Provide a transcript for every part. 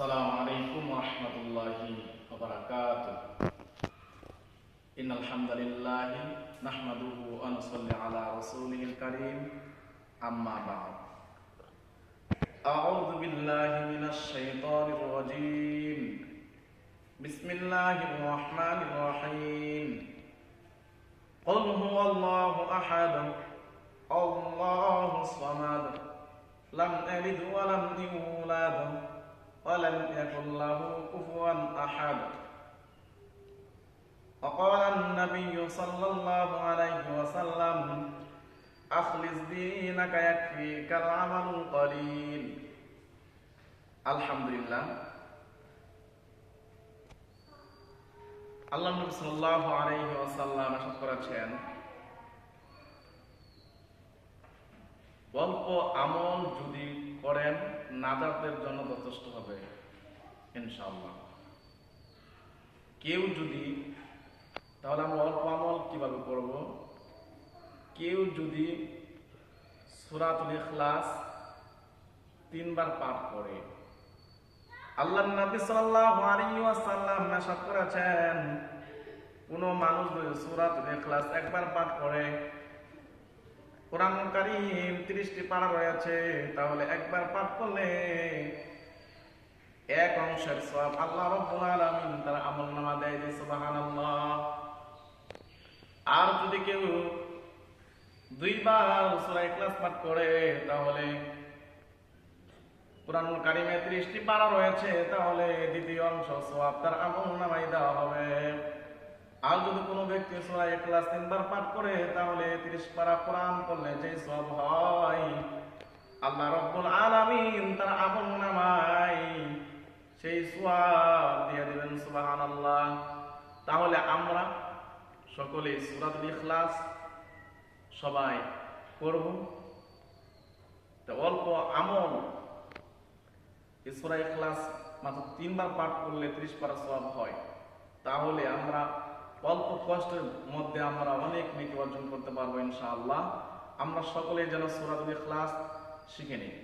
আসসালামু আলাইকুম ওয়া রাহমাতুল্লাহি ওয়া বারাকাতুহু। ইন্নাল হামদালিল্লাহি নাহমাদুহু ওয়া নুসাল্লি আলা রাসূলিল কারীম। আম্মা বা'দ। আউযু বিল্লাহি মিনাশ শাইতানির রাজীম। বিসমিল্লাহির রাহমানির রাহিম। কুল হুয়াল্লাহু আহাদ, আল্লাহুস সামাদ, লাম ইয়ালিদ ওয়া লাম ইউলাদ ولم يكن له كفوا أحد. وقال النبي صلى الله عليه وسلم أخلص دينك يكفيك العمل القليل. আলহামদুলিল্লাহ, আল্লাহ নবী সাল্লাল্লাহু আলাইহি ওয়াসাল্লাম ইরশাদ করেছেন, অল্প আমল যদি করেন নাজাতের জন্য যথেষ্ট হবে ইনশাআল্লাহ। কেউ যদি, তাহলে আমরা অল্প আমল কিভাবে করব? কেউ যদি সূরাতুল ইখলাস 3 বার পাঠ করে, আল্লাহর নবী সাল্লাল্লাহু আলাইহি ওয়াসাল্লাম ইরশাদ করেছেন, কোন মানুষ যদি সূরাতুল ইখলাস একবার পাঠ করে, কোরআন কারীম 30টি পারা রয়েছে, তাহলে একবার পাঠ করলে এক অংশের সওয়াব আল্লাহ রাব্বুল আলামিন তার আমলনামা দেয়। সুবহানাল্লাহ। আর যদি কেউ 2 বার সূরা ইখলাস পাঠ করে, তাহলে কোরআন কারীমে 30টি পারা রয়েছে, তাহলে দ্বিতীয় অংশ সওয়াব তার আমলনামায় দেওয়া হবে। আর যদি কোনো ব্যক্তি সূরা ইখলাস 3 বার পাঠ করে, তাহলে 30 পারা কোরআন পড়লে যে সওয়াব হয়, আল্লাহ রাব্বুল আলামিন তার আমলনামায় সেই সওয়াব দিয়ে দিবেন। সুবহানাল্লাহ। তাহলে আমরা সকলে সূরাতুল ইখলাস সবাই করব। তো অল্প আমল, এই সূরা ইখলাস মাত্র 3 বার পাঠ করলে 30 পারা সওয়াব হয়। তাহলে আমরা অল্প কষ্টের মধ্যে আমরা অনেক নেকি অর্জন করতে পারবো ইনশাআল্লাহ। আমরা সকলে যেন সূরাতুল ইখলাস শিখে নিই।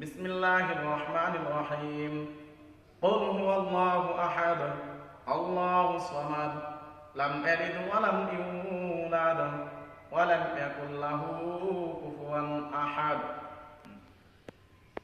বিসমিল্লাহির রহমানির রহিম। কুল হুয়াল্লাহু আহাদ, আল্লাহুস সামাদ, লাম ইয়ালিদ ওয়া লাম ইউলাদ ওয়া লাম ইয়াকুল লাহু কুফুয়ান আহাদ।